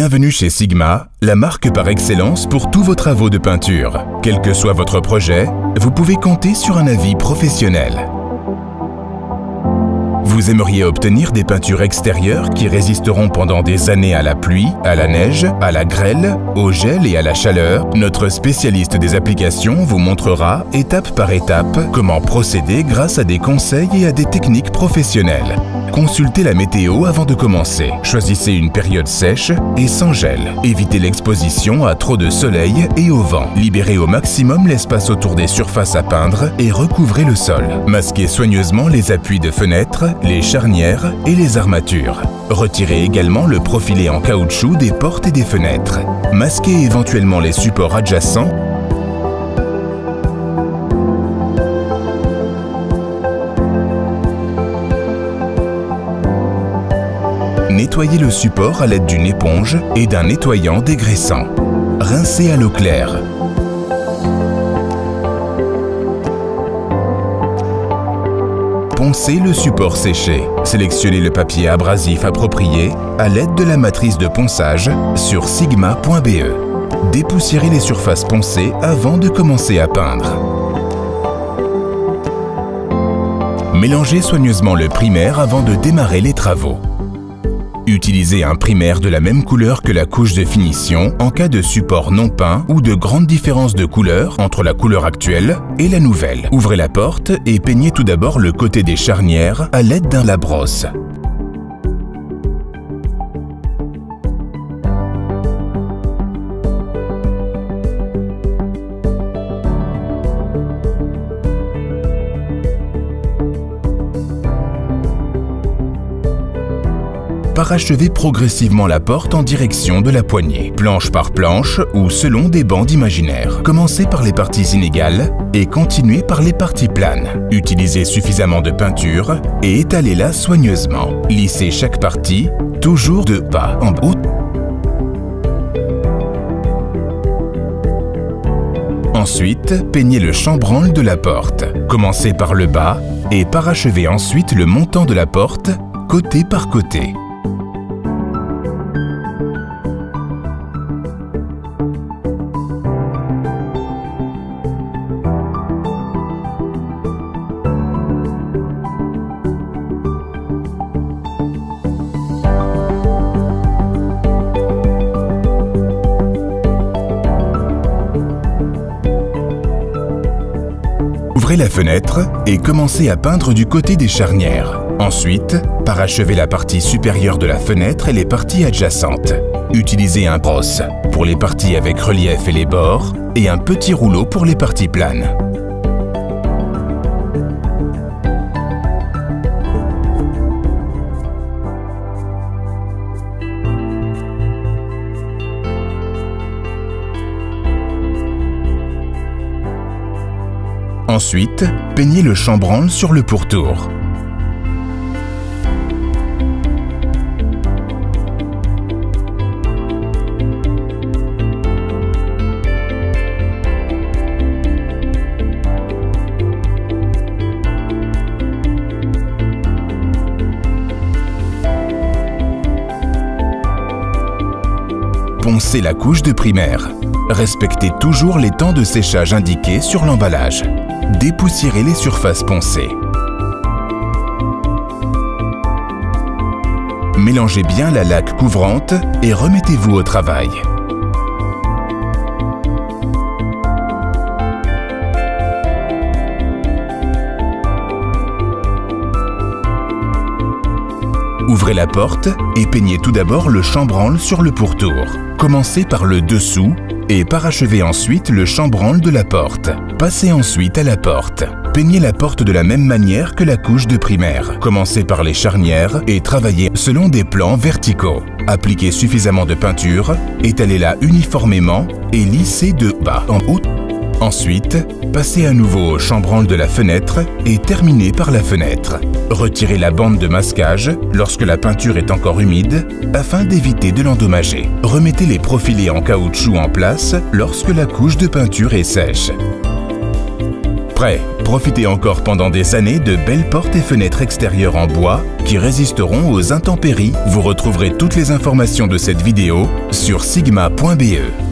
Bienvenue chez Sigma, la marque par excellence pour tous vos travaux de peinture. Quel que soit votre projet, vous pouvez compter sur un avis professionnel. Vous aimeriez obtenir des peintures extérieures qui résisteront pendant des années à la pluie, à la neige, à la grêle, au gel et à la chaleur? Notre spécialiste des applications vous montrera, étape par étape, comment procéder grâce à des conseils et à des techniques professionnelles. Consultez la météo avant de commencer. Choisissez une période sèche et sans gel. Évitez l'exposition à trop de soleil et au vent. Libérez au maximum l'espace autour des surfaces à peindre et recouvrez le sol. Masquez soigneusement les appuis de fenêtres, les charnières et les armatures. Retirez également le profilé en caoutchouc des portes et des fenêtres. Masquez éventuellement les supports adjacents. Nettoyez le support à l'aide d'une éponge et d'un nettoyant dégraissant. Rincez à l'eau claire. Poncez le support séché. Sélectionnez le papier abrasif approprié à l'aide de la matrice de ponçage sur sigma.be. Dépoussiérez les surfaces poncées avant de commencer à peindre. Mélangez soigneusement le primaire avant de démarrer les travaux. Utilisez un primaire de la même couleur que la couche de finition en cas de support non peint ou de grandes différences de couleur entre la couleur actuelle et la nouvelle. Ouvrez la porte et peignez tout d'abord le côté des charnières à l'aide d'un lave-brosse. Parachevez progressivement la porte en direction de la poignée, planche par planche ou selon des bandes imaginaires. Commencez par les parties inégales et continuez par les parties planes. Utilisez suffisamment de peinture et étalez-la soigneusement. Lissez chaque partie, toujours de bas en haut. Ensuite, peignez le chambranle de la porte. Commencez par le bas et parachevez ensuite le montant de la porte, côté par côté. Ouvrez la fenêtre et commencez à peindre du côté des charnières. Ensuite, parachevez la partie supérieure de la fenêtre et les parties adjacentes. Utilisez un brosse pour les parties avec relief et les bords et un petit rouleau pour les parties planes. Ensuite, peignez le chambranle sur le pourtour. Poncez la couche de primaire. Respectez toujours les temps de séchage indiqués sur l'emballage. Dépoussiérez les surfaces poncées. Mélangez bien la laque couvrante et remettez-vous au travail. Ouvrez la porte et peignez tout d'abord le chambranle sur le pourtour. Commencez par le dessous et parachevez ensuite le chambranle de la porte. Passez ensuite à la porte. Peignez la porte de la même manière que la couche de primaire. Commencez par les charnières et travaillez selon des plans verticaux. Appliquez suffisamment de peinture, étalez-la uniformément et lissez de bas en haut. Ensuite, passez à nouveau au chambranle de la fenêtre et terminez par la fenêtre. Retirez la bande de masquage lorsque la peinture est encore humide afin d'éviter de l'endommager. Remettez les profilés en caoutchouc en place lorsque la couche de peinture est sèche. prêt. Profitez encore pendant des années de belles portes et fenêtres extérieures en bois qui résisteront aux intempéries. Vous retrouverez toutes les informations de cette vidéo sur sigma.be.